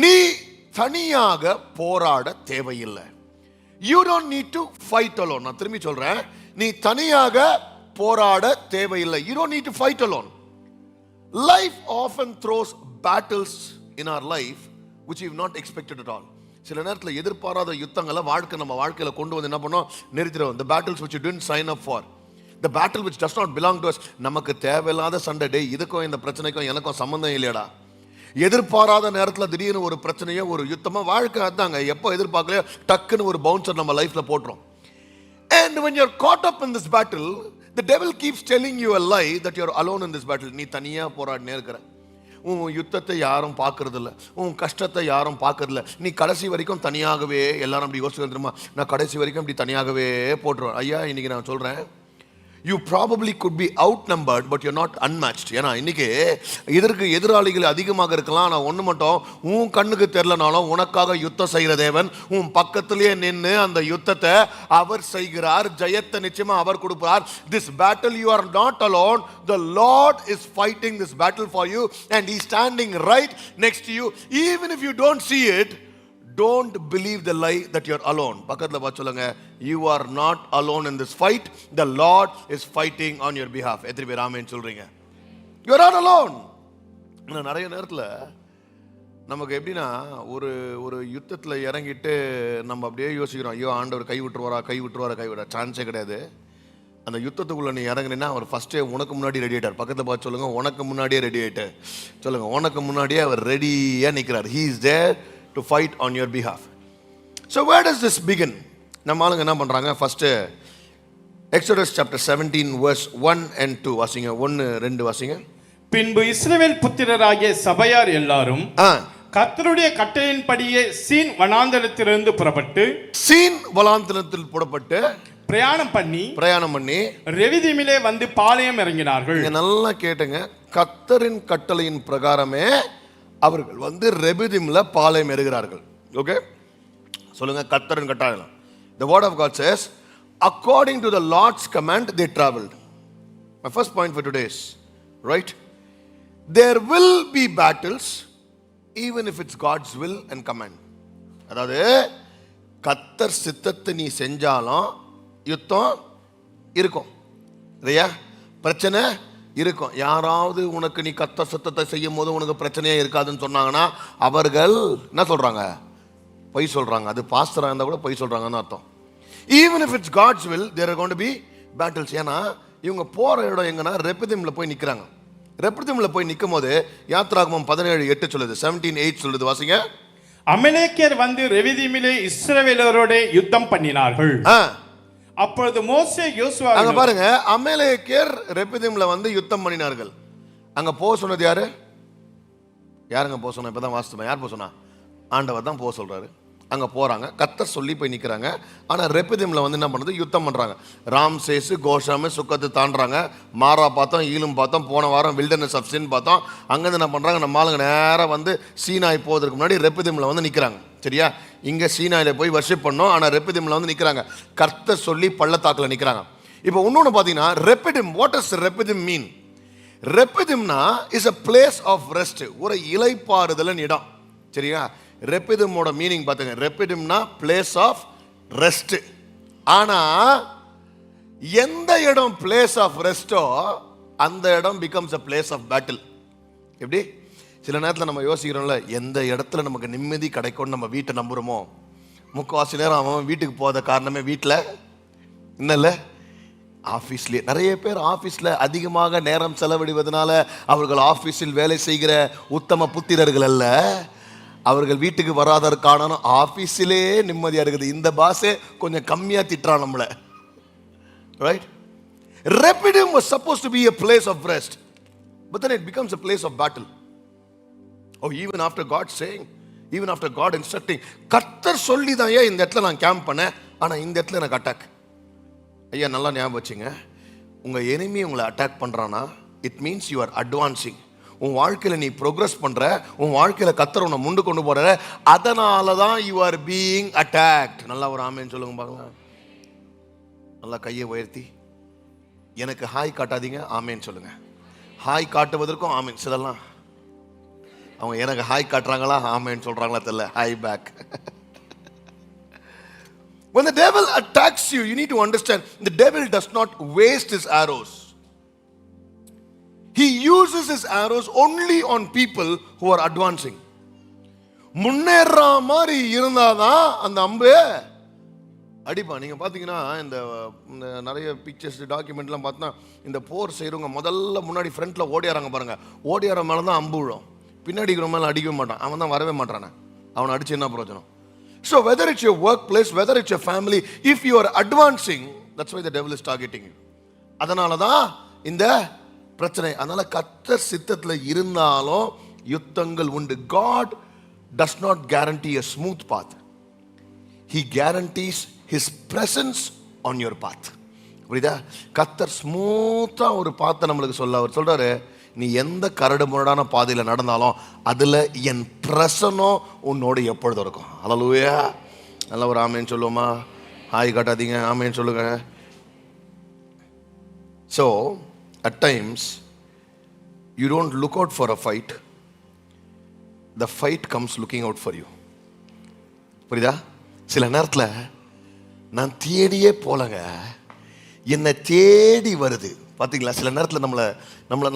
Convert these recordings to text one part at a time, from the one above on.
நீ தனியாக போராட தேவையில்லை. You don't need to fight alone. நான் திரும்பி சொல்றேன், நீ தனியாக போராட தேவையில்லை. You don't need to fight alone. Life often throws battles in our life which we've not expected at all. சில நேரத்தில் எதிர்பாராத யுத்தங்களை நம்ம வாழ்க்கையில கொண்டு வந்து என்ன பண்ணோம், நிறுத்திடுவோம். The battles which you didn't sign up for, the battle which does not belong to us. நமக்கு தேவையில்லாத சண்டை, டே இதுக்கும் இந்த பிரச்சனைக்கும் எனக்கும் சம்பந்தம் இல்லையடா. எதிர்பாராத நேரத்தில் திடீர்னு ஒரு பிரச்சனையோ ஒரு யுத்தமா, வாழ்க்கை அதாங்க, எப்போ எதிர்பார்க்கலையோ டக்குன்னு ஒரு பவுன்சர் நம்ம லைஃப்ல போட்டுரும். And when you're caught up in this battle, the devil keeps telling you a lie that you're alone in this battle. நீ தனியா போராடினே இருக்கிற, உன் யுத்தத்தை யாரும் பார்க்கறது இல்லை, உன் கஷ்டத்தை யாரும் பார்க்கறது இல்லை, நீ கடைசி வரைக்கும் தனியாகவே. எல்லாரும் அப்படி யோசிச்சு தெரியுமா, நான் கடைசி வரைக்கும் இப்படி தனியாகவே போட்டுருவேன். ஐயா, இன்னைக்கு நான் சொல்றேன், you probably could be outnumbered but you're not unmatched. ஏன்னா இன்னைக்கு இதற்கு எதிராளிகள் அதிகமாக இருக்கலாம். நான் ஒன்று மட்டும், உன் கண்ணுக்கு தெரியலனாலும் உனக்காக யுத்தம் செய்கிற தேவன் உன் பக்கத்திலேயே நின்று அந்த யுத்தத்தை அவர் செய்கிறார். ஜெயத்தை நிச்சயமா அவர் கொடுப்பார். This battle you are not alone. The Lord is fighting this battle for you and He's standing right next to you. Even if you don't see it, don't believe the lie that you're alone. பக்கத்துல பார்த்து சொல்லுங்க, you are not alone in this fight. The Lord is fighting on your behalf. எத்தனை பேர் ஆமென் சொல்றீங்க? You are not alone. நிறைய நேரத்தில் நமக்கு எப்படின்னா, ஒரு யுத்தத்தில் இறங்கிட்டு நம்ம அப்படியே யோசிக்கிறோம், ஐயோ ஆண்டவர் கை விட்டுருவாரா. சான்ஸே கிடையாது. அந்த யுத்தத்துக்குள்ள நீ இறங்குனா அவர் ஃபர்ஸ்டே உனக்கு முன்னாடி ரெடி ஆயிட்டார். பக்கத்தில் பார்த்து சொல்லுங்க, உனக்கு முன்னாடியே ரெடி ஆயிட்டு சொல்லுங்க, உனக்கு முன்னாடியே அவர் ரெடியா நிற்கிறார். He is there to fight on your behalf. So where does this begin? நம்ம ஆளுங்க என்ன பண்றாங்க? First Exodus chapter 17 verse 1 and 2 வாசிங்க. 1 2 வாசிங்க. பின்பு இஸ்ரவேல் புத்திரராகிய சபையார் எல்லாரும் கர்த்தருடைய கட்டளையின்படியே சீன் வனாந்தரத்திலிருந்து புறப்பட்டு பிரயாணம் பண்ணி ரெவிதீமிலே வந்து பாளையம் இறங்கினார்கள். நல்லா கேட்டுங்க, கர்த்தரின் கட்டளையின் பிரகாரமே அவர்கள் வந்து ரெபிதீம்ல பாளையம் இறங்குகிறார்கள். ஓகே, சொல்லுங்க, கர்த்தரின் கட்டளை. The word of God says, according to the Lord's command they traveled. My first point for today is, right, there will be battles even if it's God's will and command. அதாவது கர்த்தர் சித்தத்தை நீ செஞ்சாலும் யுத்தம் இருக்கும் இல்லையா, பிரச்சனை இருக்கும். யாராவது உனக்கு நீ கர்த்தர் சித்தத்தை செய்யும் போது உனக்கு பிரச்சனையே இருக்காதுன்னு சொன்னாங்கன்னா அவர்கள் என்ன சொல்றாங்க? பொய் சொல்றாங்க. அது பாஸ்டரா இருந்தா கூட பொய் சொல்றாங்கன்னு அர்த்தம். Even if it's God's will, there are going to be battles. ஏன்னா இவங்க போற இடம் எங்கன்னா ரெபிதீம்ல போய் நிக்கிறாங்க. ரெபிதீம்ல போய் நிற்கும் போது யாத்ராகமம் 17:8 சொல்லுது, 17:8 சொல்லுது, வாசிங்க. அமலேக்கியர் வந்து ரெவிதீமிலே இஸ்ரவேலரோட யுத்தம் பண்ணினார்கள். அப்பொழுது மோசே யோசுவா, அங்க பாருங்க, அமலேக்கியர் ரெபிதீம்ல வந்து யுத்தம் பண்ணினார்கள். அங்க போக சொன்னது யாருங்க போக சொன்னா? இப்பதான் வாசித்தோம். யார் போக சொன்னா? ஆண்டவர் தான் போக சொல்றாரு. அங்க போறாங்க, கர்த்தர் சொல்லி போய் நிக்கிறாங்க. ஆனா ரெபிதீம்ல வந்து என்ன பண்ணுது? யுத்தம் பண்றாங்க. ராம்சேஸ், கோஷாம், சுக்கத்து தாண்டாங்க. மாரா பார்த்தோம், ஈலும் பார்த்தோம், போன வாரம் வில்டர்னஸ் ஆஃப் சின் பார்த்தோம். அங்கிருந்து என்ன பண்றாங்க? நம்ம ஆளுங்க நேரா வந்து சீனாய் போவதற்கு முன்னாடி ரெபிதீம்ல வந்து நிக்கிறாங்க. சரியா, இங்க சீனாயில போய் வர்ஷிப் பண்ணோம், ஆனா ரெபிதீம்ல வந்து நிக்கிறாங்க. கர்த்தர் சொல்லி பள்ளத்தாக்குல நிக்கிறாங்க. இப்போ இன்னொன்னு பாத்தீங்கன்னா, Rephidim, what is Rephidim mean? ரெபிதீம்னா is a place of rest, ஒரு இளைப்பாறுதலின் இடம். சரியா, ரெபிதீமோட மீனிங் பாத்துங்க. ரெபிதீம்னா பிளேஸ் ஆஃப் ரெஸ்ட். ஆனா எந்த இடம் பிளேஸ் ஆஃப் ரெஸ்டோ அந்த இடம் becomes a place of battle. எப்படி? சில நேரத்தில் நம்ம யோசிக்கிறோம்ல, எந்த இடத்துல நமக்கு நிம்மதி கிடைக்கும்னு நம்ம வீட்டை நம்புறோமோ, முக்கால்வாசி நேரம் அவன் வீட்டுக்கு போகாத காரணமே வீட்டில் என்னல்ல, ஆஃபீஸ்லேயே. நிறைய பேர் ஆஃபீஸில் அதிகமாக நேரம் செலவிடுவதனால அவர்கள் ஆஃபீஸில் வேலை செய்கிற உத்தம புத்திரர்கள் அல்ல. அவர்கள் வீட்டுக்கு வராதற்கான ஆஃபீஸிலே நிம்மதியாக இருக்குது. இந்த பாஸே கொஞ்சம் கம்மியாக திட்டுறான் நம்மளை. Right? Repidum was supposed to be a place of rest, but then it becomes a place of battle. Oh, even after God saying, even after God instructing, கர்த்தர் சொல்லி தான் இந்த இடத்துல நான் கேம்ப் பண்ணேன், ஆனா இந்த இடத்துல எனக்கு அட்டாக். ஐயா நல்லா ஞாபகம் வச்சுங்க, உங்க எனிமி உங்களை அட்டாக் பண்றானா, it means you are advancing. உன் வாழ்க்கையில நீ ப்ரோக்ரஸ் பண்ற, உன் வாழ்க்கையில கர்த்தர் உன்னை முண்டு கொண்டு போற, அதனால தான் யூ ஆர் பீயிங் அட்டாக்ட். நல்லா ஒரு ஆமேன்னு சொல்லுங்க பார்க்கலாம். நல்லா கையை உயர்த்தி, எனக்கு ஹாய் காட்டாதீங்க, ஆமேன்னு சொல்லுங்க. ஹாய் காட்டுவதற்கும் ஆமேன் சொல்லலாம். அவங்க எனக்கு ஹாய் காட்டுறாங்களா ஆமேன்னு சொல்றாங்களா தெரியல. ஹாய் பேக். When the devil attacks you, you need to understand the devil does not waste his arrows. He uses his arrows only on people who are advancing. முன்னேற மாதிரி இருந்தாதான் அந்த அம்பு அடிப்பா. நீங்க பாத்தீங்கன்னா இந்த நிறைய பிக்சர்ஸ் டாக்குமெண்ட்லாம் பார்த்தா இந்த போர் செய்யறவங்க முதல்ல முன்னாடி ஃப்ரண்ட்ல ஓடியாராங்க பாருங்க. ஓடியார மேல தான் அம்பு விழும், பின்னாடி இருக்கிற மேல அடிக்கவே மாட்டான். அவன் தான் வரவே மாட்டானே, அவனை அடிச்சு என்ன பிரயோஜனம்? So whether it's your workplace, whether it's your family, if you are advancing, that's why the devil is targeting you. அதனால தான் இந்த பிரச்சனை. அதனால கர்த்தர் சித்தத்துல இருந்தாலும் யுத்தங்கள் உண்டு. God does not guarantee a smooth path. He guarantees his presence on your path. புரியுதா? கர்த்தர் ஸ்மூத்தா ஒரு பாத்தை நம்மளுக்கு அவர் சொல்றாரு, நீ எந்த கரடு முரடான பாதையில் நடந்தாலும் அதுல என் பிரசனம் உன்னோடு எப்பொழுதும் இருக்கும். அல்லேலூயா. நல்ல ஒரு ஆமேன்னு சொல்லுவோமா? ஹாய் காட்டாதீங்க, ஆமேன்னு சொல்லுங்க. So at times you don't look out for a fight, the fight comes looking out for you. புரியுதா? சில நேரத்தில் நான் தேடியே போலங்க, என்னை தேடி வருது. பார்த்தீங்களா? சில நேரத்தில்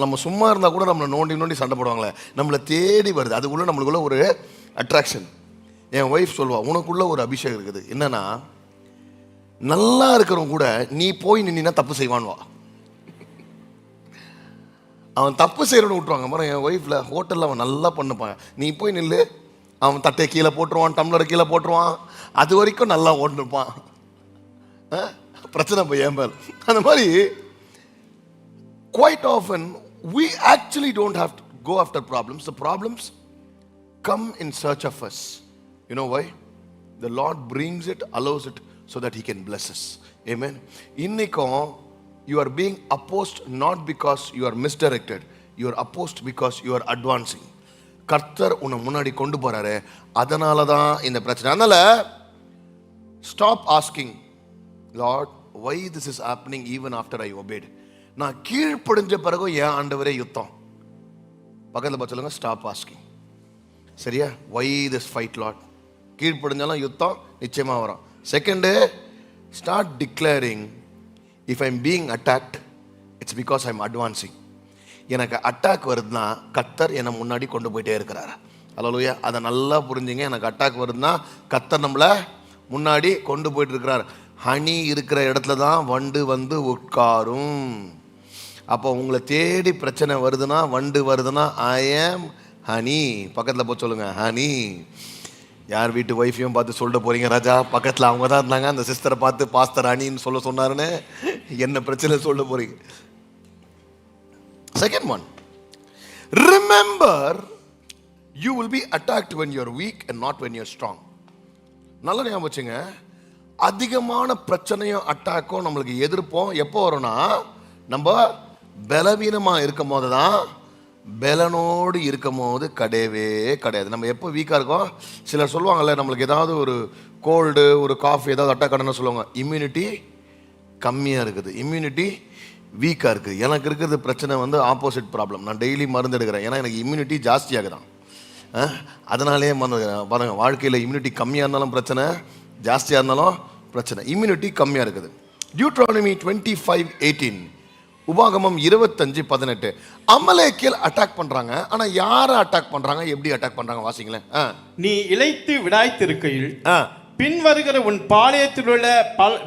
நம்ம சும்மா இருந்தால் கூட நம்மளை நோண்டி சண்டை போடுவாங்களே, நம்மளை தேடி வருது. அதுக்குள்ளே நம்மளுக்குள்ள ஒரு அட்ராக்ஷன். என் ஒய்ஃப் சொல்லுவா, உனக்குள்ள ஒரு அபிஷேகம் இருக்குது. என்னன்னா, நல்லா இருக்கிறவங்க கூட நீ போய் நின்னா தப்பு செய்வான்வா. அவன் தப்பு செய்யறவனு விட்டுருவாங்க. மரம் என் ஒய்ஃப்ல ஹோட்டலில் அவன் நல்லா பண்ணுப்பான். நீ போய் நில்லு, அவன் தட்டையை கீழே போட்டுருவான், டம்ளரை கீழே போட்டுருவான். அது வரைக்கும் நல்லா ஓட்டுருப்பான். பிரச்சனை போய் ஏம்பல். அந்த மாதிரி quite often we actually don't have to go after problems. The problems come in search of us. You know why? The Lord brings it, allows it so that he can bless us. Amen. Innikum you are being opposed not because you are misdirected. You are opposed because you are advancing. கர்த்தர் உன்னை முன்னாடி கொண்டு போறாரு, அதனால தான் இந்த பிரச்சனை. அதனால stop asking, Lord, why this is happening even after I obeyed. நான் கீழ்ப்படிஞ்ச பிறகு ஏன் ஆண்டவரே யுத்தம்? பக்கத்தில் பார்த்து சொல்லுங்க, ஸ்டாப் ஆஸ்கிங். சரியா? why this fight Lord? கீழ்ப்படிஞ்சாலும் யுத்தம் நிச்சயமா வரும். Second, start declaring, if I'm being attacked, it's because I'm advancing. எனக்கு அட்டாக் வருதுன்னா கர்த்தர் என்னை முன்னாடி கொண்டு போயிட்டே இருக்கிறார். அல்லேலூயா. அதை நல்லா புரிஞ்சுங்க. எனக்கு அட்டாக் வருதுன்னா கர்த்தர் நம்மளை முன்னாடி கொண்டு போயிட்டு இருக்கிறார். ஹனி இருக்கிற இடத்துல தான் வண்டு வந்து உட்காரும். அப்போ உங்களை தேடி பிரச்சனை வருதுன்னா, வண்டு வருதுன்னா, ஐ ஆம் ஹனி. பக்கத்தில் போய் சொல்லுங்க, ஹனி. யார் வீட்டு ஒய்ஃபையும் பார்த்து சொல்லிட்டு போறீங்க, ராஜா பக்கத்தில் அவங்க தான் இருந்தாங்க, அந்த சிஸ்டரை பார்த்து பாஸ்டர் ஹனின்னு சொன்னாருன்னு என்ன பிரச்சனை சொல்ல போறீங்க? Second one, remember you will be attacked when you're weak and not when you're strong. நல்ல ஞாபகம் வச்சுங்க. அதிகமான பிரச்சனையும் அட்டாக்கும் நம்மளுக்கு எதிர்ப்போம் எப்போ வரும்னா, நம்ம பலவீனமாக இருக்கும் போது தான். பலனோடு இருக்கும் போது கிடையவே கிடையாது. நம்ம எப்போ வீக்காக இருக்கோம், சிலர் சொல்லுவாங்கல்ல, நம்மளுக்கு ஏதாவது ஒரு கோல்டு, ஒரு காஃப் ஏதாவது அட்டாக் ஆனன்னு சொல்லுவாங்க, இம்யூனிட்டி கம்மியாக இருக்குது, இம்யூனிட்டி வீக்காக இருக்குது. எனக்கு இருக்கிறது பிரச்சனை வந்து ஆப்போசிட் ப்ராப்ளம். நான் டெய்லி மருந்து எடுக்கிறேன், ஏன்னா எனக்கு இம்யூனிட்டி ஜாஸ்தியாகுதான். அதனாலே பாருங்க, வாழ்க்கையில் இம்யூனிட்டி கம்மியாக இருந்தாலும் பிரச்சனை, ஜாஸ்தியாக இருந்தாலும் பிரச்சனை. இம்யூனிட்டி கம்மியாக இருக்குது. டியூட்ரானமி 25:18, உபாகமம் 25:18. அமலேக்கியல் அட்டாக் பண்றாங்க. ஆனா யாரை அட்டாக் பண்றாங்க, எப்படி அட்டாக் பண்றாங்க வாசிங்களேன். நீ இளைத்து விடாய்த்திருக்கையில் பின் வருகிற உன் பாளையத்தில் உள்ள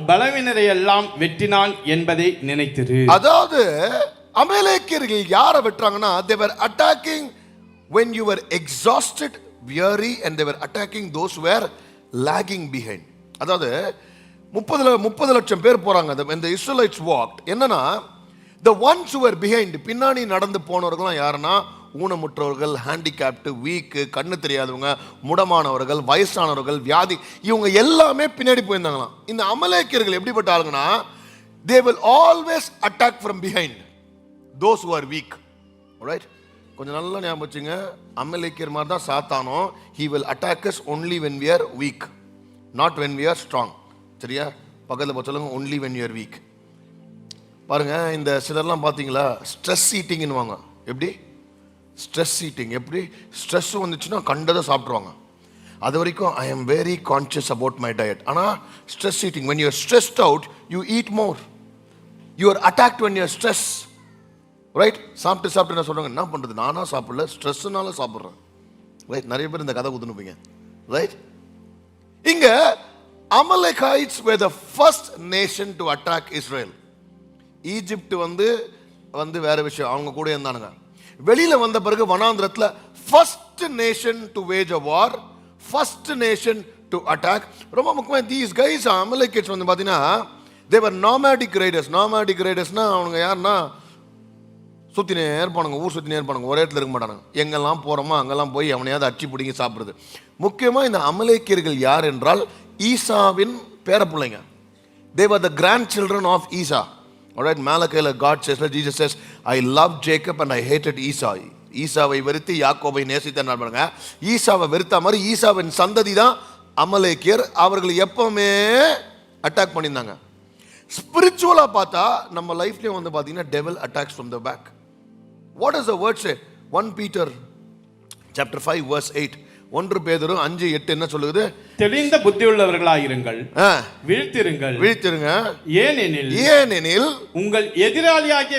பலவீனரை எல்லாம் வெட்டினான் என்பதை நினைத்திரு. அதாவது அமலேக்கியர்கள் யாரை வெட்டுறாங்கன்னா, they were attacking when you were exhausted, weary, and they were attacking those who were lagging behind. அதாவது 30 லட்சம் பேர் போறாங்க. when the Israelites walked, என்னன்னா, the ones who were behind, பின்னாடி நடந்து போனவர்கள் யாருன்னா, ஊனமுற்றவர்கள், ஹேண்டிகேப்டு, வீக்கு, கண்ணு தெரியாதவங்க, முடமானவர்கள், வயசானவர்கள், வியாதி, இவங்க எல்லாமே பின்னாடி போயிருந்தாங்களாம். இந்த அமலேக்கியர்கள் எப்படிப்பட்ட ஆளுங்கன்னா, they will always attack from behind those who are weak. Alright? கொஞ்சம் நல்லா ஞாபகம் வச்சுங்க. அமலேக்கியர் மாதிரி தான் சாத்தானும். he will attack us only when we are weak, not when we are strong. சரியா? பக்கத்தில் பார்த்து சொல்லுங்க, only when you are weak. பாருங்க, இந்த சிலர்லாம் பார்த்தீங்களா, ஸ்ட்ரெஸ் ஈட்டிங்னு வாங்க. எப்படி ஸ்ட்ரெஸ் ஈட்டிங். எப்படி ஸ்ட்ரெஸ் வந்துச்சுன்னா கண்டதை சாப்பிட்ருவாங்க. அது வரைக்கும் I am very conscious about my diet. ஆனால் stress eating, when you are stressed out you eat more, you are attacked when you are stress, right? சாப்பிட்டு என்ன சொல்றாங்க, என்ன பண்றது, நானா சாப்பிடல, ஸ்ட்ரெஸ்னால சாப்பிட்றேன், ரைட்? நிறைய பேர் இந்த கதை குத்துனுப்பீங்க, ரைட்? இங்க Amalekites were the first nation to attack Israel. Egypt வந்து வேற விஷயம், அவங்க கூட இருந்தானுங்க. வெளியில வந்த பிறகு வனாந்திரத்துல first nation to wage a war, first nation to attack. ரொம்ப முக்கியமா these guys Amalekites வந்து பாத்தீங்கன்னா they were nomadic raiders. nomadic raidersனா அவங்க யாருன்னா சுத்தினே இருப்பானுங்க, ஊர் சுத்தினே இருப்பானுங்க, ஒரே இடத்துல இருக்க மாட்டானுங்க. எங்கெல்லாம் போறோமோ அங்கெல்லாம் போய் அவனையாவது அச்சி பிடிங்கி சாப்பிடுறது. முக்கியமா இந்த அமலேக்கியர்கள் யார் என்றால் ஈசாவின் பேரப்பிள்ளைங்க. they were the grandchildren of Esau. Alright, Malachi, God says, Jesus says, I loved Jacob and I hated Esau. ஈசாவை வெறுத்து யாக்கோபை நேசித்தேன் பாருங்க. ஈசாவை வெறுத்த மாதிரி ஈசாவின் சந்ததி தான் அமலேக்கியர். அவர்கள் எப்பவுமே அட்டாக் பண்ணியிருந்தாங்க. ஸ்பிரிச்சுவலா பார்த்தா நம்ம லைஃப்லயும் வந்து பாத்தீங்கன்னா devil attacks from the back. What does the word say? 1 Peter chapter 5 verse 8. 1 பேதுரு 5:8 என்ன சொல்லுது? தெளிந்த புத்தியுள்ளவர்களாயிருங்கள், வீழ்த்திருங்க, ஏனெனில் உங்கள் எதிராளியான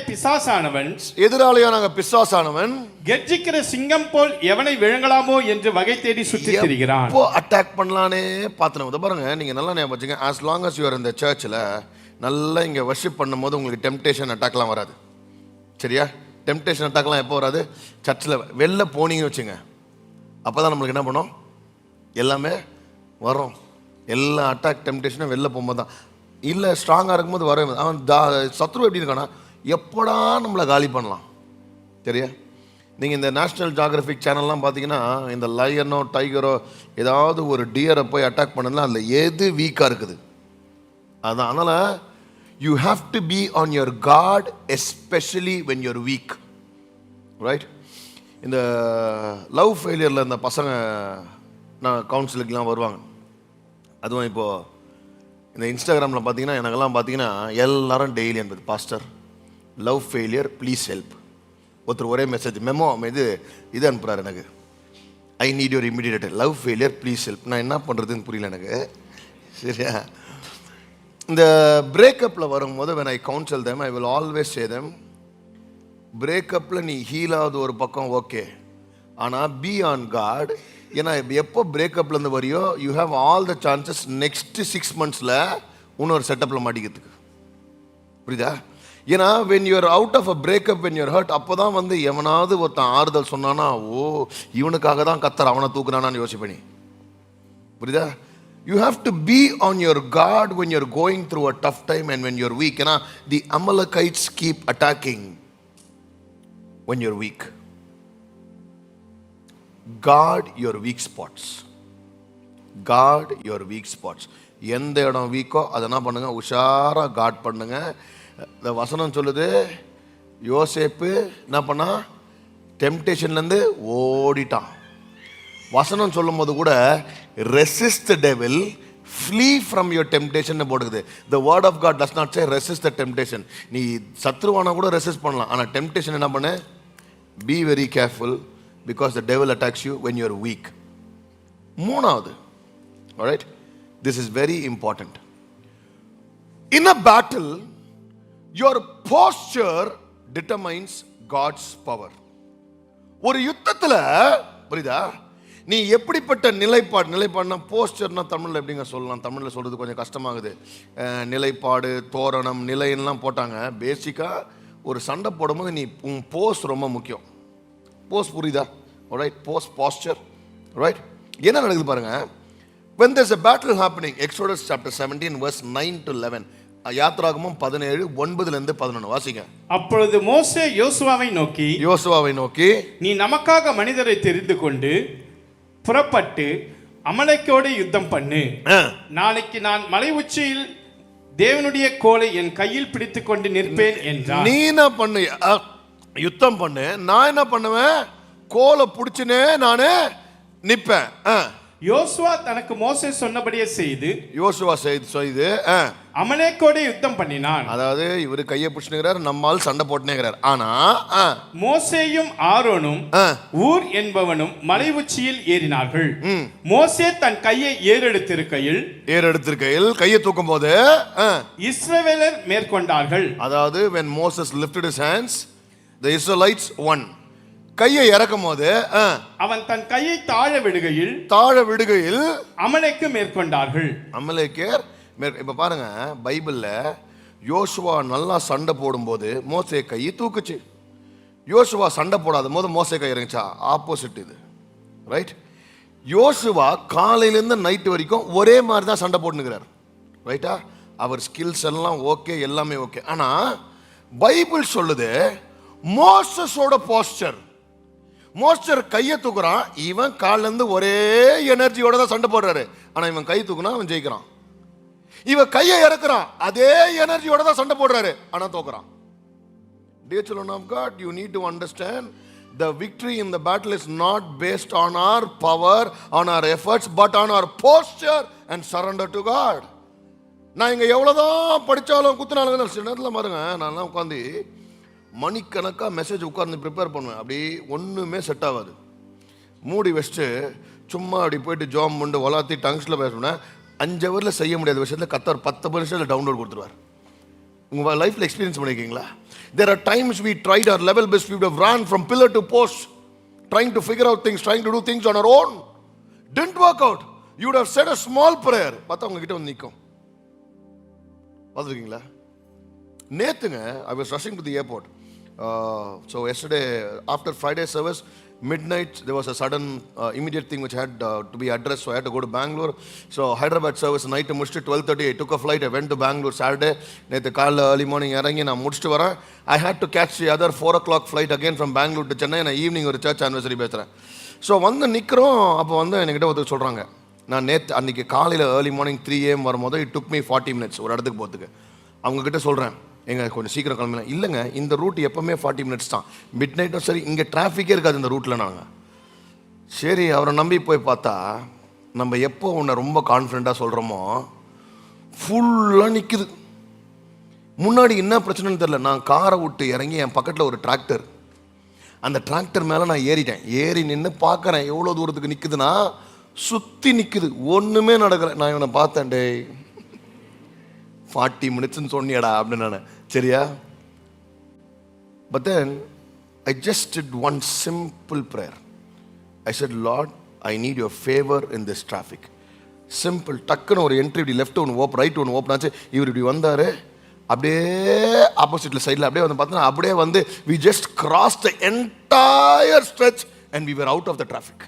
பிசாசானவன் கெர்ச்சிக்கிற சிங்கம் போல் எவனை விழுங்கலாமோ என்று வகை தேடி சுற்றி திரிகிறான். இப்போ அட்டாக் பண்ணலானே பாத்துனோம். பாருங்க, நீங்க நல்லா ஞாபகம் வச்சுங்க, as long as you are in the churchல நல்லா இங்க வர்ஷிப் பண்ணும்போது உங்களுக்கு டெம்ப்டேஷன் அட்டாக்லாம் வராது. சரியா? டெம்ப்டேஷன் அட்டாக்லாம் எப்போ வராது? சர்ச்சில் வெளில போனீங்க வச்சுங்க, அப்போதான் நம்மளுக்கு என்ன பண்ணோம், எல்லாமே வரும். எல்லா அட்டாக் டெம்ப்டேஷனும் வெளில போகும்போது தான். இல்லை ஸ்ட்ராங்காக இருக்கும்போது வரவே, அவன் சத்ரு எப்படி இருக்கானா, எப்படா நம்மளை காலி பண்ணலாம். சரியா? நீங்கள் இந்த நேஷ்னல் ஜியோகிராஃபிக் சேனல்லாம் பார்த்தீங்கன்னா இந்த லயனோ டைகரோ ஏதாவது ஒரு டியரை போய் அட்டாக் பண்ணதுலாம் அதில் எது வீக்காக இருக்குது அதான். அதனால் you have to be on your God, especially when you're weak, right? இந்த லவ் ஃபெயிலியரில் இந்த பசங்க நான் கவுன்சிலுக்கெலாம் வருவாங்க. அதுவும் இப்போது இந்த இன்ஸ்டாகிராமில் பார்த்தீங்கன்னா எனக்கெல்லாம் பார்த்தீங்கன்னா எல்லாரும் டெய்லி என்பது, pastor love failure please help. ஒருத்தர் ஒரே மெசேஜ் மெமோ இது அனுப்புகிறார் எனக்கு, I need your immediate love failure please help. நான் என்ன பண்ணுறதுன்னு புரியல எனக்கு. சரியா? இந்த பிரேக்கப்பில் வரும்போது when I counsel them, I will always say them, பிரேக்கப்பில் நீ ஹீல் ஆகுது ஒரு பக்கம் ஓகே, ஆனால் பி ஆன் காட். ஏன்னா எப்போ பிரேக்கப்லேருந்து வரையோ you have all the chances next 6 months இன்னொரு செட்டப்பில் மாட்டிக்கிறதுக்கு. புரியுதா? ஏன்னா when you are out of a breakup, when you are hurt, அப்போ தான் வந்து எவனாவது ஒருத்தன் ஆறுதல் சொன்னானா, ஓ இவனுக்காக தான் கத்தர் அவனை தூக்குறானான்னு யோசிப்பேன். புரியுதா? You have to be on your guard when you're going through a tough time and when you're weak. ஏன்னா the Amalekites keep attacking when you're weak. Guard your weak spots. Guard your weak spots. எந்த இடம் வீக்கோ அதை என்ன பண்ணுங்க, உஷாரா God பண்ணுங்க. இந்த வசனம் சொல்லுது, யோசேப்பு என்ன பண்ணா, டெம்ப்டேஷன்லேருந்து ஓடிட்டான். வசனம் சொல்லும் போது கூட resist the devil, flee from your temptation போடுது. The word of God does not say resist the temptation. நீ சத்ருவான கூட ரெசிஸ்ட் பண்ணலாம், ஆனால் டெம்ப்டேஷன் என்ன பண்ணு, be very careful because the devil attacks you when you are weak. மூணாவது, alright, this is very important. In a battle, your posture determines God's power. ஒரு யுத்தத்தில், புரியுதா, நீ எப்படிப்பட்ட நிலைப்பாடுனா போஸ்டர்னா தமிழில் எப்படிங்க சொல்லலாம், தமிழில் சொல்கிறது கொஞ்சம் கஷ்டமாகுது. நிலைப்பாடு, தோரணம், நிலையெல்லாம் போட்டாங்க. பேசிக்காக ஒரு சண்டை போடும்போது நீ உன் போஸ் ரொம்ப முக்கியம். போஸ் புரியுதா? ரைட், போஸ், பாஸ்டர், ரைட். என்ன நடக்குது பாருங்க. when there's a battle happening, Exodus chapter 17 verse 9 to 11, யாத்ராகமம் 17 9 11 வாசிங்க. அப்பொழுது மோசே யோசுவாவை நோக்கி நீ நமக்காக மனிதரை தெரிந்து கொண்டு புறப்பட்டு அமலேக்கோடு யுத்தம் பண்ணு. நாளைக்கு நான் மலை உச்சியில் தேவனுடைய கோலை என் கையில் பிடித்துக் கொண்டு நிற்பேன் என்றார். நீ என்ன பண்ணு, யுத்தம் பண்ணு, நான் என்ன பண்ணுவேன், கோலை பிடிச்சுனே நானே நிற்பேன். யோசுவா தனக்கு மோசே சொன்னபடியே செய்து யோசுவா செய்து அமலேக்கோட யுத்தம் பண்ணினான். அதாவது இவரு கையை பிடிச்சுக்கிறார், நம்மால் சண்டை போட்டுனேங்கிறார். ஆனா மோசேயும் ஆரோனும் ஊர் என்பவனும் மலை உச்சியில் ஏறினார்கள். மோசே தன் கையை ஏறெடுத்திருக்கையில் கையை தூக்கும் போது இஸ்ரவேலர் மேற்கொண்டார்கள். அதாவது when Moses lifted his hands, the Israelites won. கையை இறக்கும் போது அவன் தன் கையை தாழ விடுகையில் அமலேக்கு மேற்கொண்டார்கள். அமலேக்கர் இப்ப பாருங்க, பைபிள்ல யோசுவா நல்லா சண்டை போடும்போது மோசே கையை தூக்குச்சு. யோசுவா சண்டை போடாத போது மோசே கை இறங்குச்சா? ஆப்போசிட் இது, ரைட்? யோசுவா காலையிலேருந்து நைட்டு வரைக்கும் ஒரே மாதிரி தான் சண்டை போட்டுனுக்கிறார், ரைட்டா? அவர் ஸ்கில்ஸ் எல்லாம் ஓகே, எல்லாமே ஓகே. ஆனா பைபிள் சொல்லுது மோசஸோட போஸ்டர் கையை தூக்குறான். இவன் காலில இருந்து ஒரே எனர்ஜியோட தான் சண்டை போடுறாரு. ஆனா இவன் கை தூக்குனா அவன் ஜெயிக்கிறான். இவன் கையை இறக்குறான், அதே எனர்ஜியோட தான் சண்டை போடுறாரு, ஆனா தோக்குறான். Dear children of God, you need to understand the victory in the battle is not based on our power, on our efforts, but on our posture and surrender to God. நான் இங்க எவ்வளவுதான் படிச்சாலும் குத்துனாலும் சில நேரத்தில் பாருங்க, நான் உட்காந்து மணிக்கணக்காக மெசேஜ் உட்கார்ந்து ப்ரிப்பேர் பண்ணுவேன். அப்படி ஒன்றுமே செட் ஆகாது. மூடி வச்சுட்டு சும்மா அப்படி போயிட்டு ஜாம் பண்ணி வளர்த்தி டங்ஸில் பேசணுன்னா 5 ஹவரில் செய்ய முடியாத விஷயத்தில் கத்தர் 10 நிமிஷத்தில் டவுன்லோட் கொடுத்துருவார். உங்கள் லைஃப்பில் எக்ஸ்பீரியன்ஸ் பண்ணியிருக்கீங்களா? There are times we tried our level best, we would have run from pillar to post, trying to figure out things, trying to do things on our own. Didn't work out. You would have said a small prayer. பார்த்தா உங்ககிட்ட வந்து நிற்கும். பார்த்துருக்கீங்களா? நேற்றுங்க I was rushing to the airport. So yesterday after Friday service midnight there was a sudden immediate thing which had to be addressed, so I had to go to Bangalore. So Hyderabad service night முடிச்சிட்டு 12:30 I took a flight. I went to Bangalore Saturday. நேற்று காலைல early morning இறங்கி நான் முடிச்சுட்டு வரேன். I had to catch the other 4 o'clock flight again from Bangalore to Chennai. நான் evening ஒரு search anniversary பேசுகிறேன். ஸோ வந்து நிற்கிறோம். அப்போ வந்து என்கிட்ட ஒருத்தர் சொல்கிறாங்க, நான் நேற்று அன்றைக்கி காலையில் ஏர்லி மார்னிங் 3 AM வரும்போது இட் டுக் மீ 40 minutes ஒரு இடத்துக்கு போகிறதுக்கு. அவங்கக்கிட்ட சொல்கிறேன், எங்க கொஞ்சம் சீக்கிரம் கிளம்பலாம். இல்லைங்க, இந்த ரூட் எப்பவுமே 40 minutes தான், மிட் நைட்டும் சரி, இங்கே டிராஃபிக்கே இருக்காது இந்த ரூட்டில். நாங்கள் சரி அவரை நம்பி போய் பார்த்தா, நம்ம எப்போ ஒன்று ரொம்ப கான்ஃபிடென்ட்டாக சொல்கிறோமோ ஃபுல்லாக நிற்குது. முன்னாடி என்ன பிரச்சனைன்னு தெரில. நான் காரை விட்டு இறங்கி என் பக்கத்தில் ஒரு டிராக்டர், அந்த டிராக்டர் மேலே நான் ஏறி நின்று பார்க்குறேன் எவ்வளோ தூரத்துக்கு நிற்குதுன்னா சுற்றி நிற்குது, ஒன்றுமே நடக்கலை. நான் இவனை பார்த்தேன், டே 40 minutes சொன்னியடா அப்படின்னு நான், சரியா? But then I just did one simple prayer. I said, Lord, I need your favor in this traffic. Simple. டக்குன்னு ஒரு என்ட்ரி, இப்படி லெஃப்ட் ஒன்று ஓப்பன், ரைட் ஒன்று ஓப்பன் ஆச்சு. இவர் இப்படி வந்தார், அப்படியே ஆப்போசிட்ல சைடில் அப்படியே வந்து பார்த்தோன்னா அப்படியே வந்து we just crossed the entire stretch and we were out of the traffic.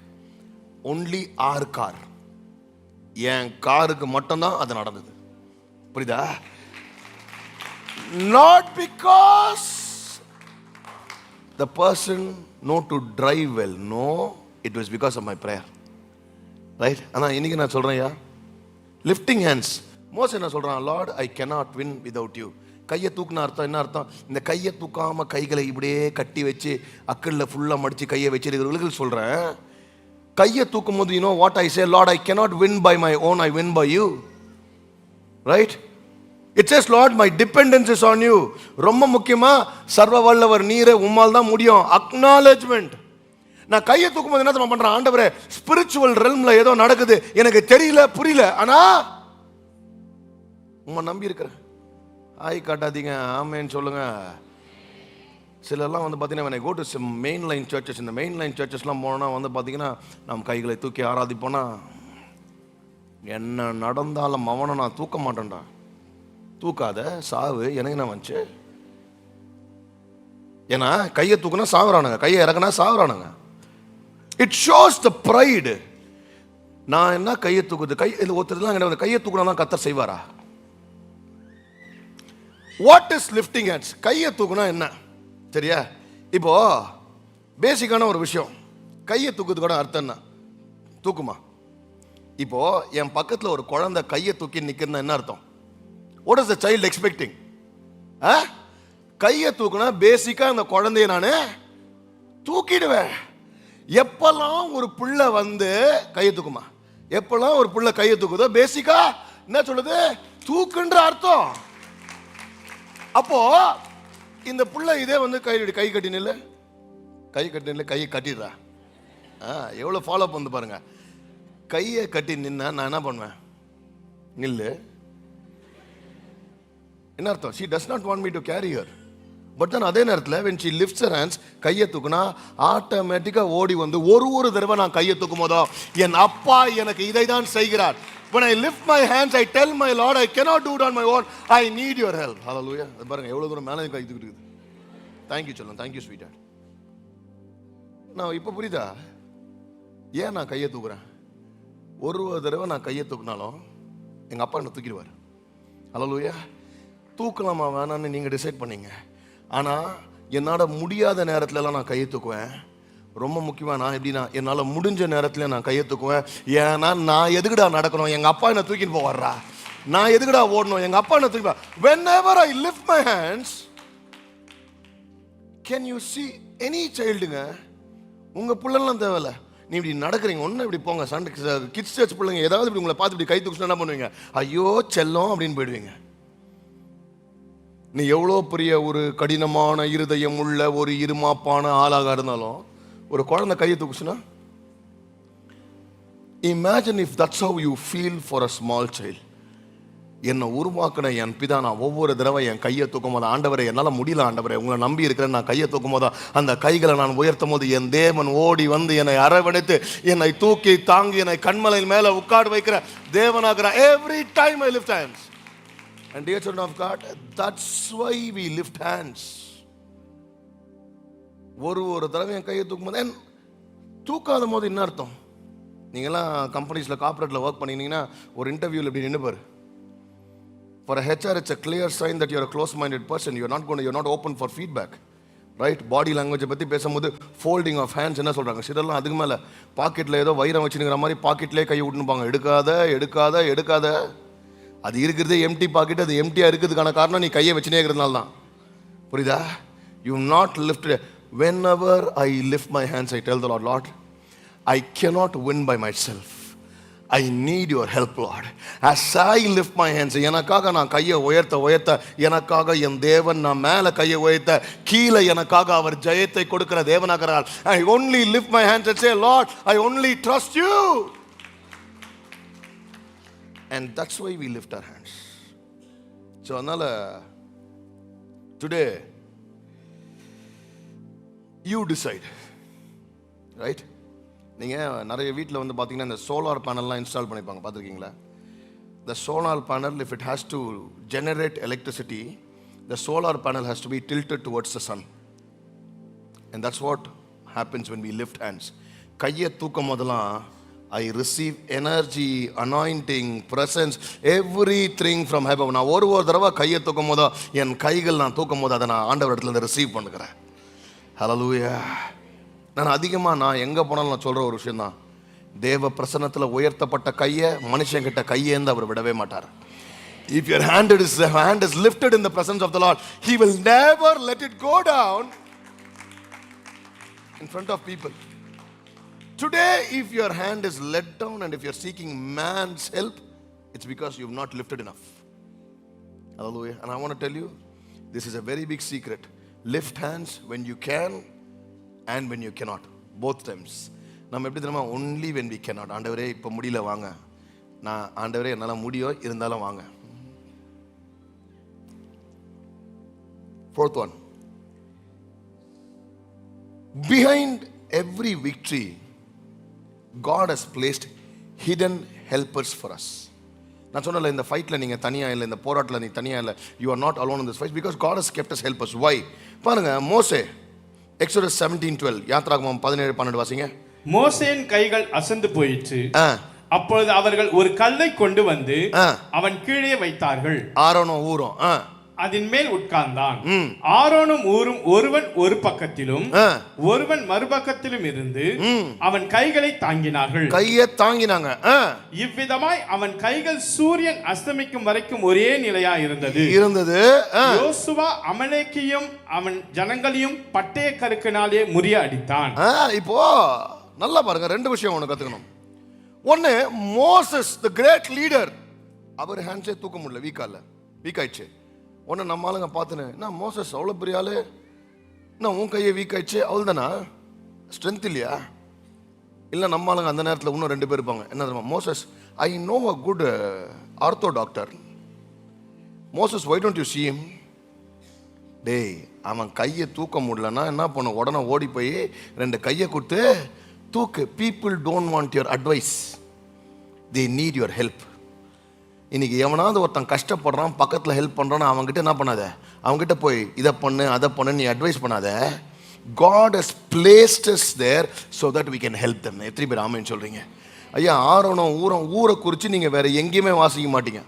Only our car, என் காருக்கு மட்டும்தான் அது நடந்தது. புரியுதா? Not because the person know to drive well, no, it was because of my prayer, right? ஆனா இன்னைக்கு நான் சொல்றேன்யா, lifting hands. மோசே என்ன சொல்றான்? Lord, I cannot win without you. கையை தூக்குன அர்த்தம் என்ன அர்த்தம்? இந்த கையை தூக்காம கைகளை இப்படியே கட்டி வச்சு அக்கல்ல ஃபுல்லா மடிச்சு கையை வச்சிருக்கிறவங்களுக்கு சொல்றேன், கையை தூக்கும் போது you know what I say? Lord, I cannot win by my own, I win by you. Right? It says, Lord, my dependence is on you. ரொம்ப முக்கியமா, சர்வ வல்லவர் நீரே, உம்மால் தான் முடியும். அக்னாலஜ்மெண்ட். நான் கையை தூக்கும் போது என்ன பண்றேன்? ஆண்டவரே, ஸ்பிரிச்சுவல் ரெல்ம்ல ஏதோ நடக்குது, எனக்கு தெரியல, புரியல, ஆனா உம்மை நம்பி இருக்கிறேன். ஆய் காட்டாதீங்க, ஆமேன்னு சொல்லுங்க. சிலர்லாம் வந்து பார்த்தீங்கன்னா when I go to some mainline churches, இந்த மெயின்லைன் சர்ச்சஸ்லாம் போனோன்னா வந்து பார்த்தீங்கன்னா நம்ம கைகளை தூக்கி ஆராதிப்போனா, என்ன நடந்தாலும் அவனை நான் தூக்க மாட்டேன்டா. தூக்காத, சாவு, எனக்கு என்ன வந்துச்சு? ஏன்னா கையை தூக்குனா சாவுறானுங்க, கையை இறக்குனா சாவுறானுங்க. It shows the pride. நான் என்ன கையை தூக்குது? ஒருத்தர் கையை தூக்குனா தான் கர்த்தர் செய்வாரா? What is lifting hands? கையை தூக்குனா என்ன, சரியா? இப்போ பேசிக்கான ஒரு விஷயம், கையை தூக்குறதுக்கு அர்த்தம் என்ன? தூக்குமா? இப்போ என் பக்கத்தில் ஒரு குழந்தை கையை தூக்கி நிற்கிறதுனா என்ன அர்த்தம்? What is the child expecting? கையை தூக்குனா பேசிக்கா அந்த குழந்தைய நான் தூக்கிடுவேன். எப்பெல்லாம் ஒரு பிள்ளை வந்து கையை தூக்குமா, எப்பெல்லாம் ஒரு புள்ள கையை தூக்குதோ பேசிக்கா என்ன சொல்லுது? தூக்குன்ற அர்த்தம். அப்போ இந்த புள்ள இதே வந்து கை கட்டி நில்லு, கையை கட்டிடுறா. எவ்வளவு ஃபாலோ பண்ணு பாருங்க. கையை கட்டி நின்னா நான் என்ன பண்ணுவேன்? நில்லு. என்ன அர்த்தம்? she does not want me to carry her. But தான் அதே நேரத்தில் when she lifts her hands, கையை தூக்குனா ஆட்டோமேட்டிக்காக ஓடி வந்து ஒரு தடவை நான் கையை தூக்கும் போதோ என் அப்பா எனக்கு இதை தான் செய்கிறார். when I lift my hands, I tell my Lord, I cannot do it on my own, I need your help. hallelujah. பாருங்க எவ்வளவு தூரம் மேலே கை தூக்கிட்டு இருக்குது. தேங்க்யூ சொல்லலாம். தேங்க்யூ ஸ்வீட்டார்ட். நான் இப்போ புரியுதா ஏன் நான் கையை தூக்குறேன்? ஒரு தடவை நான் கையை தூக்கினாலும் எங்கள் அப்பா என்னை தூக்கிடுவார். ஹல்லேலூயா. தூக்கலாமா வேணான்னு நீங்கள் டிசைட் பண்ணீங்க. ஆனால் என்னால் முடியாத நேரத்துலலாம் நான் கையை தூக்குவேன். ரொம்ப முக்கியமாக நான் எப்படின்னா என்னால் முடிஞ்ச நேரத்தில் நான் கையை தூக்குவேன். ஏன்னா நான் எதுக்குடா நடக்கணும்? எங்கள் அப்பா என்னை தூக்கிட்டு போவார்றா. நான் எதுக்குடா ஓடணும்? எங்கள் அப்பா என்ன தூக்கிப்பா. whenever I lift my hands, can you see any childங்க? உங்கள் பிள்ளைலாம் தேவையில்ல. நீ இப்படி நடக்கிறீங்க, ஒன்று இப்படி போங்க சண்டை கிட்ஸ் சர்ச் பிள்ளைங்க ஏதாவது இப்படி உங்களை பார்த்து இப்படி கை தூக்கினா என்ன பண்ணுவீங்க? ஐயோ செல்லம் அப்படின்னு போயிடுவீங்க. நீ எவ்வளோ பெரிய ஒரு கடினமான இருதயம் உள்ள ஒரு இருமாப்பான ஆளாக இருந்தாலும் ஒரு குழந்தை கையை தூக்குச்சுன்னா, imagine if that's how you feel for a small child. என்னை உருவாக்கின என் பிதா நான் ஒவ்வொரு தடவை என் கையை தூக்கும் போது, ஆண்டவரை என்னால் முடியல ஆண்டவரை உங்களை நம்பி இருக்கிறேன், நான் கையை தூக்கும் போது அந்த கைகளை நான் உயர்த்தும் போது என் தேவன் ஓடி வந்து என்னை அரவணைத்து என்னை தூக்கி தாங்கி என்னை கண்மலையின் மேலே உட்கார வைக்கிற தேவனாகிறார். every time I lift hands. And dear children of God, that's why we lift hands. ஒரு தடவை என் கையை தூக்கும் போது, தூக்காத போது என்ன அர்த்தம்? நீங்களாம் கம்பெனிஸில் கார்பரேட்டில் ஒர்க் பண்ணிங்கன்னா ஒரு இன்டர்வியூவில் இப்படி நின்று பாரு. For a HR, it's a clear sign that you're a close-minded person. You're not open for feedback, right? Body language பற்றி பேசும்போது folding of hands என்ன சொல்கிறாங்க? சிலர்லாம் அதுக்கு மேலே பாக்கெட்டில் ஏதோ வைரம் வச்சுருக்கிற மாதிரி பாக்கெட்லேயே கை விட்டுனுப்பாங்க. எடுக்காத. அது இருக்கிறதே எம்டி பாக்கெட். அது எம்டியாக இருக்கிறதுக்கான காரணம் நீ கையை வச்சுனே இருக்கிறதுனால தான். புரியுதா? You not lifted. Whenever I lift my hands, I tell the Lord, Lord, I cannot win by myself. I need your help, Lord. As I lift my hands, எனக்காக நான் கையை உயர்த்த எனக்காக என் தேவன் நான் மேலே கையை உயர்த்த கீழே எனக்காக அவர் ஜெயத்தை கொடுக்கிற தேவனாகிறார். I only lift my hands and say, Lord, I only trust you. And that's why we lift our hands. So அதனால today you decide, right? நீங்கள் நிறைய வீட்டில் வந்து பார்த்தீங்கன்னா இந்த சோலார் பேனல்லாம் இன்ஸ்டால் பண்ணிப்பாங்க, பார்த்துருக்கீங்களா? The solar panel, if it has to generate electricity, the solar panel has to be tilted towards the sun. And that's what happens when we lift hands. கையை தூக்கும் போதெல்லாம் I receive energy, anointing, presence, everything from heaven. நான் ஒரு தடவை கையை தூக்கும் போதோ என் கைகள் நான் தூக்கும் போது அதை நான் ஆண்டவர் இடத்துல இருந்து ரிசீவ் பண்ணுகிறேன். ஹல்லேலூயா. நான் எங்கே போனாலும் நான் சொல்கிற ஒரு விஷயம் தான், தேவ பிரசன்னத்தில் உயர்த்தப்பட்ட கையை மனுஷங்கிட்ட கையேந்து அவர் விடவே மாட்டார். If your hand is lifted in the presence of the Lord, He will never let it go down in front of people. Today, if your hand is let down and if you're seeking man's help, it's because you've not lifted enough. Hallelujah. And I want to tell you, this is a very big secret. Lift hands when you can and when you cannot, both times. நம்ம எப்படி தெரியுமா? only when we cannot. ஆண்டவரே இப்போ முடியல வாங்க, நான் ஆண்டவரே என்னால் முடியும் இருந்தாலும் வாங்க. Fourth one, behind every victory God has placed hidden helpers for us. நான் சொன்னல இந்த ஃபைட்டில் நீங்கள் தனியாக இல்லை, இந்த போராட்டத்தில் நீ தனியாக இல்லை. You are not alone in this fight because God has kept us helpers. Why? பாருங்க, மோசே Exodus 17:12, யாத்ராகமம் 17:12 வாசிங்க. மோசேயின் கைகள் அசந்து போயிற்று. அப்பொழுது அவர்கள் ஒரு கல்லை கொண்டு வந்து அவன் கீழே வைத்தார்கள். ஆரோனும் ஊரும் அதன் மேல் உட்கார்ந்தான். ஆரோனும் ஊரும் ஒருவன் ஒரு பக்கத்திலும் ஒருவன் மறுபக்கத்திலும் இருந்து அவன் கைகளை தாங்கினார்கள். கையை தாங்கினாங்க. இவ்விதமாய் அவன் கைகள் சூரியன் அஸ்தமிக்கும் வரைக்கும் ஒரே நிலையா இருந்தது. யோசுவா அமலேக்கையும் அவன் ஜனங்களையும் பட்டய கருக்கினாலே முறிய அடித்தான். இப்போ நல்லா பாருங்க, ரெண்டு விஷயம் ஒன்று கத்துக்கணும். ஒன்னு மோசஸ் தி கிரேட் லீடர், அவர் ஹேண்ட்ஸே தூக்க முடியல, வீக் ஆயிடுச்சு. ஒன்னு நம்ம ஆளுங்க பார்த்துன்னு, நான் மோசஸ் அவ்வளோ பெரிய ஆளு, நான் உன் கையை வீக் ஆயிடுச்சு, அவள் தானா, ஸ்ட்ரென்த் இல்லையா? இல்லை நம்ம ஆளுங்க அந்த நேரத்தில் இன்னும் 2 பேர் இருப்பாங்க. என்ன தெரியுமா, Moses I know a good ortho doctor, Moses why don't you see him? டேய், அவன் கையை தூக்க முடியலன்னா என்ன பண்ண, உடனே ஓடி போய் 2 கையை கொடுத்து தூக்கு. People don't want your advice, they need your help. இன்னைக்கு எவனாவது ஒருத்தன் கஷ்டப்படுறான், பக்கத்தில் ஹெல்ப் பண்ணுறான்னு அவங்ககிட்ட என்ன பண்ணாத, அவங்ககிட்ட போய் இதை பண்ணு அதை பண்ணு நீ அட்வைஸ் பண்ணாத. God has placed us there so that we can help them. எத்தனை பேர் ஆமென் சொல்றீங்க? ஐயா, ஆரோனம் ஊரை குறித்து நீங்கள் வேற எங்கேயுமே வாசிக்க மாட்டீங்க.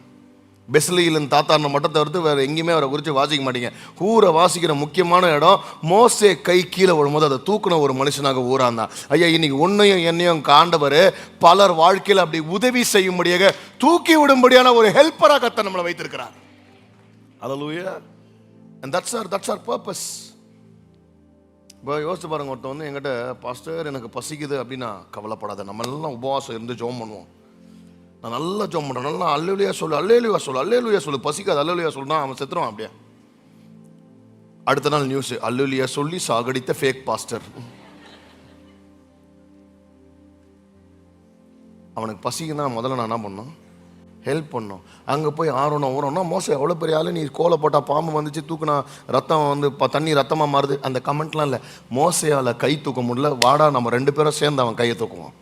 பெஸ்லியிலின் தாத்தான மட்டும் தவிர்த்து வேற எங்கேயுமே அவரை குறித்து வாசிக்க மாட்டீங்க. ஊரை வாசிக்கிற முக்கியமான இடம், மோசே கை கீழே விழும்போது அதை தூக்குன ஒரு மனுஷனாக ஊரான் தான். ஐயா, இன்னைக்கு உன்னையும் என்னையும் ஆண்டவர் பலர் வாழ்க்கையில் அப்படி உதவி செய்யும்படியாக தூக்கி விடும்படியான ஒரு ஹெல்ப்பராக கர்த்தர் நம்மளை வைத்திருக்கிறார். ஹல்லேலூயா. and that's our purpose. இப்போ யோசிச்சு பாருங்க, ஒருத்தன் வந்து என்கிட்ட, பாஸ்டர் எனக்கு பசிக்குது அப்படின்னா, கவலைப்படாத, நம்ம எல்லாம் உபவாசம் இருந்து ஜெபம் பண்ணுவோம். நான் நல்லா ஜெபம் பண்ணுறேன், நல்லா அல்லேலூயா சொல்லு, பசிக்காது அல்லேலூயா சொல்லுனா அவன் செத்துருவான். அப்படியே அடுத்த நாள் நியூஸ், அல்லேலூயா சொல்லி சாகடித்த ஃபேக் பாஸ்டர். அவனுக்கு பசிக்குன்னா முதல்ல நான் என்ன பண்ணோம், ஹெல்ப் பண்ணோம். அங்கே போய் ஆரோனா மோசம் எவ்வளோ பெரிய ஆளு, நீ கோலை போட்டால் பாம்பு வந்துச்சு, தூக்குனா ரத்தம் வந்து தண்ணி ரத்தமாக மாறுது, அந்த கமெண்ட்லாம் இல்லை. மோசையால் கை தூக்க முடியல, வாடா நம்ம 2 பேரும் சேர்ந்து அவன் கையை தூக்குவான்.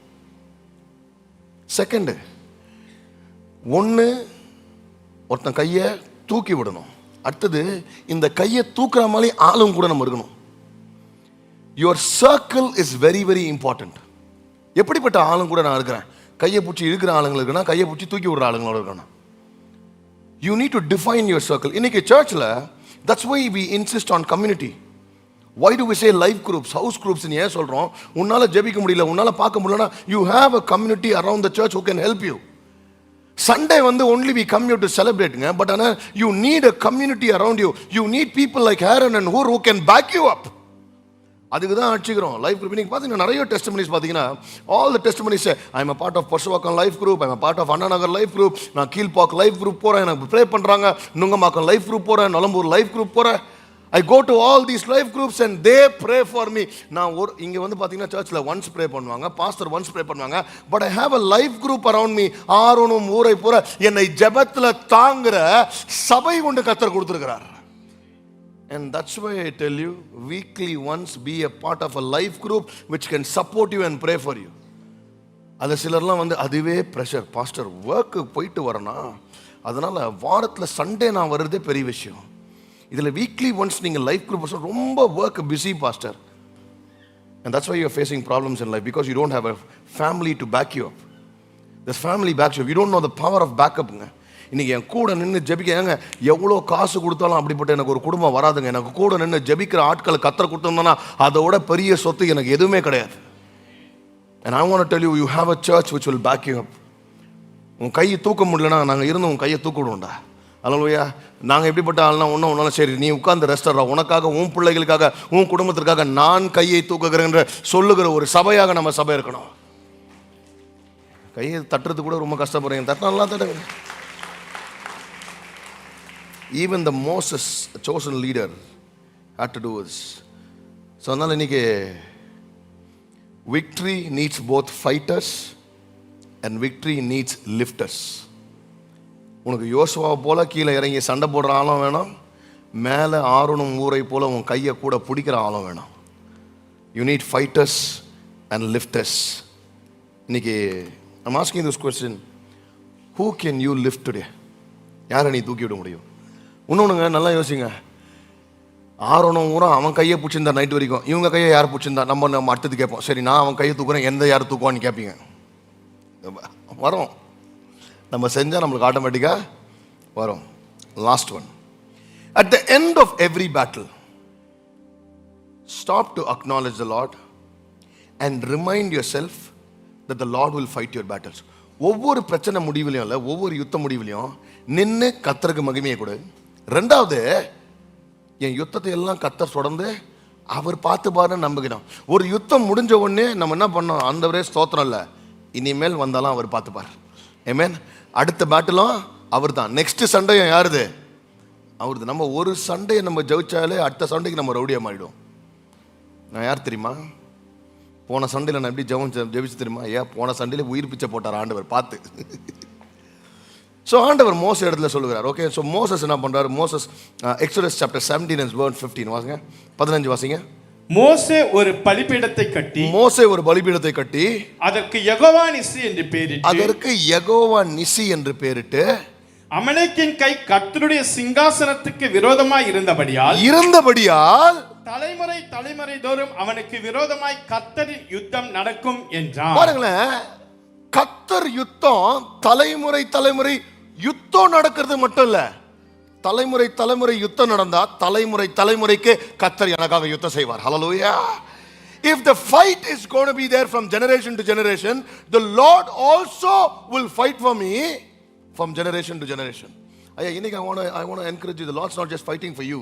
செகண்டு, ஒன்று ஒருத்தன் கையை தூக்கி விடணும். அடுத்தது, இந்த கையை தூக்குற மாதிரி ஆளும் கூட நம்ம இருக்கணும். Your circle is very very important. எப்படிப்பட்ட ஆளும் கூட நான் இருக்கிறேன், கையை பிடிச்சி இழுக்கிற ஆளுங்களுக்குன்னா, கையை பிடிச்சி தூக்கி விடுற ஆளுங்களோட இருக்கணும். You need to define your circle. இன்னைக்கு சர்ச்சில் that's why we insist on community. Why do we say life groups, house groups? ஏன் சொல்கிறோம்? உன்னால் ஜெபிக்க முடியல, உன்னால் பார்க்க முடியலன்னா, you have a community around the church who can help you. Sunday வந்து only we come you to செலிப்ரேட்டுங்க, பட் ஆனால் you need a community around you. You need people like Aaron and Hur who can back you up. அதுக்கு தான் அடிச்சுக்கிறோம் life group. நீங்கள் பார்த்தீங்கன்னா நிறைய testimonies பார்த்தீங்கன்னா, all the testimonies, I am a part of Purasawalkam life group, I am a part of Anna Nagar life group, நான் Kilpauk life group போகிறேன், எனக்கு pray பண்ணுறாங்க, நுங்கம்பாக்கம் லைஃப் குரூப் போகிறேன், நலம்பூர் லைஃப் குரூப் போகிறேன். I go to all these life groups and they pray for me. நான் இங்கே வந்து பார்த்தீங்கன்னா சர்ச்சில் ஒன்ஸ் ப்ரே பண்ணுவாங்க, பாஸ்டர் ஒன்ஸ் ப்ரே பண்ணுவாங்க, but I have a life group around me. ஆரோனும் ஊரை பூரா என்னை ஜெபத்தில் தாங்குற சபை கொண்டு கர்த்தர் கொடுத்துருக்கிறார். And that's why I tell you, weekly once be a part of a life group which can support you and pray for you. அது சிலர்லாம் வந்து அதுவே ப்ரெஷர், பாஸ்டர் ஒர்க்கு போயிட்டு வரனா, அதனால் வாரத்தில் சண்டே நான் வர்றதே பெரிய விஷயம். இதில் வீக்லி ஒன்ஸ் நீங்கள் லைஃப் குரூப் ரொம்ப work busy pastor. And that's why you are facing problems in life, because you don't have a family to back you up. This family backs you up. You don't know the power of backup-ங்க. இன்னைக்கு என் கூட நின்று ஜெபிக்காங்க, எவ்வளோ காசு கொடுத்தாலும் அப்படிப்பட்ட எனக்கு ஒரு குடும்பம் வராதுங்க. எனக்கு கூட நின்று ஜெபிக்கிற ஆட்களை கர்த்தர் கொடுத்தோம்னா அதோட பெரிய சொத்து எனக்கு எதுவுமே கிடையாது. And I want to tell you, you have a church which will back you up. உன் கையை தூக்க முடியலன்னா நாங்கள் இருந்து உன் கையை தூக்க விடுவோம்டா. அல்லேலூயா. நாங்கள் எப்படிப்பட்ட ஆள்னா ஒன்றும் சரி, நீ உட்கார்ந்து ரெஸ்டரா, உனக்காக உன் பிள்ளைகளுக்காக உன் குடும்பத்திற்காக நான் கையை தூக்குகிறேன் சொல்லுகிற ஒரு சபையாக நம்ம சபை இருக்கணும். கையை தட்டுறது கூட ரொம்ப கஷ்டப்படுறீங்க, தட்டினா தட்டுங்க. Even the Moses, a chosen leader, had to do this. So அதனால இன்னைக்கு victory needs both fighters and victory needs lifters. உனக்கு யோசுவாவை போல கீழே இறங்கி சண்டை போடுற ஆளும் வேணும், மேலே ஆரோனும் ஊரை போல உன் கையை கூட பிடிக்கிற ஆளும் வேணும். You need fighters and lifters. இன்னைக்கு I'm asking this question, who can you lift today? யாரை நீ தூக்கி விட முடியும்? இன்னொன்றுங்க, நல்லா யோசிங்க. ஆரோனும் ஊரம் அவன் கையை பிடிச்சிருந்தா நைட் வரைக்கும், இவங்க கையை யார் பிடிச்சிருந்தா நம்ம அடுத்தது கேட்போம். சரி, நான் அவன் கையை தூக்குறேன், எந்த யார் தூக்குவான்னு கேட்பீங்க. வரும், நம்ம செஞ்சால் நம்மளுக்கு ஆட்டோமேட்டிக்காக வரும். Last one, at the end of every battle stop to acknowledge the Lord and remind yourself that the Lord will fight your battles. ஒவ்வொரு பிரச்சனை முடிவிலையும் இல்லை, ஒவ்வொரு யுத்த முடிவிலையும் நின்று கர்த்தருக்கு மகிமையை கொடு. ரெண்டாவது, என் யுத்தத்தை எல்லாம் கர்த்தர் தொடர்ந்து அவர் பார்த்து பாருன்னு நம்புகிறோம். ஒரு யுத்தம் முடிஞ்ச உடனே நம்ம என்ன பண்ணோம், ஆண்டவரே ஸ்தோத்திரம் இல்லை, இனிமேல் வந்தாலும் அவர் பார்த்துப்பார். ஆமென். அடுத்த பேட்டிலும் அவர் தான். நெக்ஸ்ட் சண்டையும் யாருது? அவருது. நம்ம ஒரு சண்டையை நம்ம ஜெயிச்சாலே அடுத்த சண்டைக்கு நம்ம ரவுடியாக மாறிடும். நான் யார் தெரியுமா? போன சண்டையில் நான் எப்படி ஜெயிச்சு தெரியுமா? போன சண்டையில் உயிர் பிச்சை போட்டார் ஆண்டவர் பார்த்து. ஸோ ஆண்டவர் மோச இடத்துல சொல்லுகிறார். ஓகே, ஸோ மோசஸ் என்ன பண்ணுறாரு? Moses exodus chapter 17 and verse 15 வாசிங்க. 15 வாசிங்க. மோசே ஒரு பலிபீடத்தை கட்டி அதற்கு யெகோவா நிசி என்று பெயரிட்டு அமலேக்கின் கை கர்த்தருடைய சிங்காசனத்துக்கு விரோதமாய் இருந்தபடியால் தலைமுறை தோறும் அவனுக்கு விரோதமாய் கர்த்தரின் யுத்தம் நடக்கும் என்றான். பாருங்களேன், கர்த்தர் யுத்தம் தலைமுறை யுத்தம் நடக்கிறது மட்டும் இல்ல, தலைமுறை யுத்தம் நடந்தா தலைமுறைக்கு கர்த்தர் எனக்காக யுத்தம் செய்வார். ஹல்லேலூயா. If the fight is going to be there from generation to generation, the Lord also will fight for me from generation to generation. I want to encourage you. The Lord's not just fighting for you.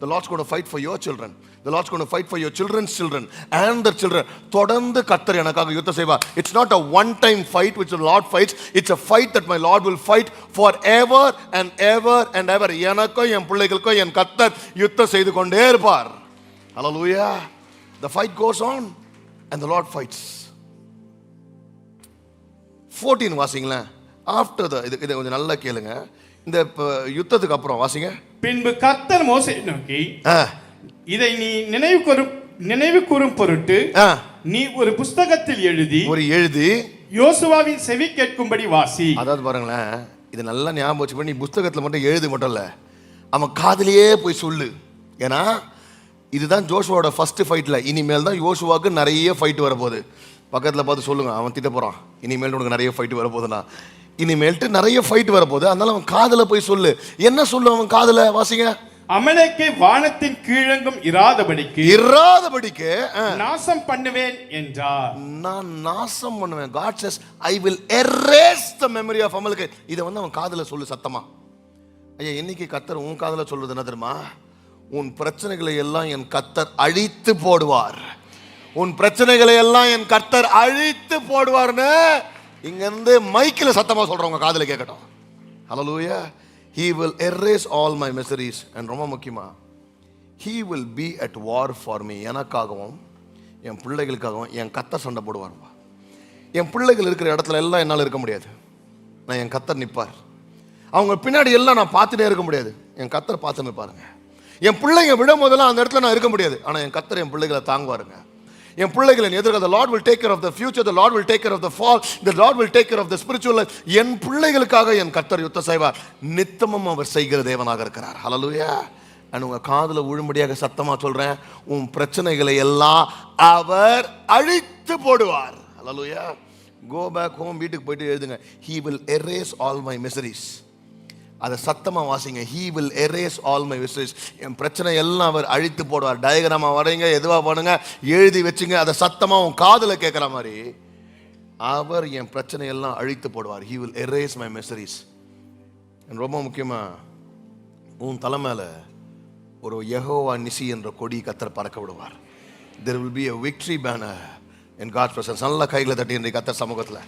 The Lord's going to fight for your children. The Lord's going to fight for your children's children and their children. தொடர்ந்து கர்த்தர் எனக்காக யுத்தம் செய்வார். It's not a one time fight which the Lord fights. It's a fight that my Lord will fight forever and ever and ever. எனக்கும் என் பிள்ளைகளுக்கும் என் கர்த்தர் யுத்தம் செய்து கொண்டே இருப்பார். Hallelujah. The fight goes on and the Lord fights. 14 வாசிங்களேன். After the இது கொஞ்சம் நல்லா கேளுங்க. இந்த யுத்தத்துக்கு அப்புறம் வாசிங்க. பின்பு கர்த்தர் மோசேயை நோக்கி, இதை நீ நினைவு கூறும் பொருட்டு நீ ஒரு புஸ்தகத்தில் எழுதி யோசுவாவின் செவி கேட்கும்படி வாசி. அதாவது பாருங்களேன், இது நல்லா ஞாபகம் வச்சு நீ புஸ்தகத்தில் மட்டும் எழுது மட்டும் இல்ல, அவன் காதிலேயே போய் சொல்லு. ஏன்னா இதுதான் ஜோஷுவாவோட ஃபர்ஸ்ட் ஃபைட்ல. இனிமேல் தான் யோசுவாவுக்கு நிறைய ஃபைட் வரப்போகுது. பக்கத்தில் பார்த்து சொல்லுங்க, அவன் திட்ட போறான், இனிமேல் உனக்கு நிறைய ஃபைட் வரப்போகுதுண்ணா, இனிமேல்ட்டு நிறைய ஃபைட் வரப்போகுது. அதனால அவன் காதுல போய் சொல்லு. என்ன சொல்லு அவன் காதுல? வாசிங்க. அமலேக்கை வானத்தின் கீழெங்கும் இராதபடிக்கு நாசம் பண்ணுவேன் என்றார். நான் நாசம் பண்ணுவேன். God says I will erase the memory of Amalek. இதை அவன் காதுல சொல்லு சத்தமா. ஐயா, இன்னைக்கு கர்த்தர் உன் காதுல சொல்றது என்ன தெரியுமா? உன் பிரச்சனைகளை எல்லாம் என் கர்த்தர் அழித்து போடுவார். உன் பிரச்சனைகளை எல்லாம் என் கர்த்தர் அழித்து போடுவார்னு இங்க இருந்து மைக்கில் சத்தமா சொல்றவங்க காதுல கேட்கட்டும். ஹல்லேலூயா. He will erase all my miseries. and ரொம்ப முக்கியமா, He will be at war for me. எனக்காகவும் என் பிள்ளைகளுக்காகவும் என் கர்த்தர் சண்டை போடுவார். என் பிள்ளைகள் இருக்கிற இடத்துல எல்லாம் என்னால் இருக்க முடியாது. நான் என் கர்த்தர் நிற்பார். அவங்க பின்னாடி எல்லாம் நான் பார்த்துட்டே இருக்க முடியாது. என் கர்த்தர் பார்த்து நிற்பாருங்க. என் பிள்ளைங்க விடும் போதெல்லாம் அந்த இடத்துல நான் இருக்க முடியாது. ஆனால் என் கர்த்தர் என் பிள்ளைகளை தாங்குவாருங்க. என் பிள்ளைகளின் எதிர்கால the Lord will take care of the future, the Lord will take care of the fall, the Lord will take care of the spiritual life. என் பிள்ளைகளுக்காக என் கர்த்தர் யுத்தம் செய்வார். நித்தமும் அவர் செய்கிற தேவனாக இருக்கிறார். ஹல்லேலூயா. நான் உங்க காதுல விழும்படியாக சத்தமா சொல்றேன், உன் பிரச்சனைகளை எல்லாம் அவர் அழித்து போடுவார். ஹல்லேலூயா. Go back home, வீட்டுக்கு போயிட்டு எழுதுங்க, He will erase all my miseries. அதை சத்தமா வாசிங்க. He will erase all my miseries. என் பிரச்சனை எல்லாம் அவர் அழித்து போடுவார். டயக்ராமா வரைங்க, எதுவா பண்ணுங்க, எழுதி வச்சுங்க. அதை சத்தமா உன் காதுல கேட்கிற மாதிரி அவர் என் பிரச்சனை எல்லாம் அழித்து போடுவார். He will erase my miseries. ரொம்ப முக்கியமா, உன் தலை மேல ஒரு யெகோவா நிசி என்ற கொடி கர்த்தர் பறக்க விடுவார். There will be a victory banner in God's presence. நல்ல கைகளை தட்டி இன்றைக்கு கர்த்தர் சமூகத்தில்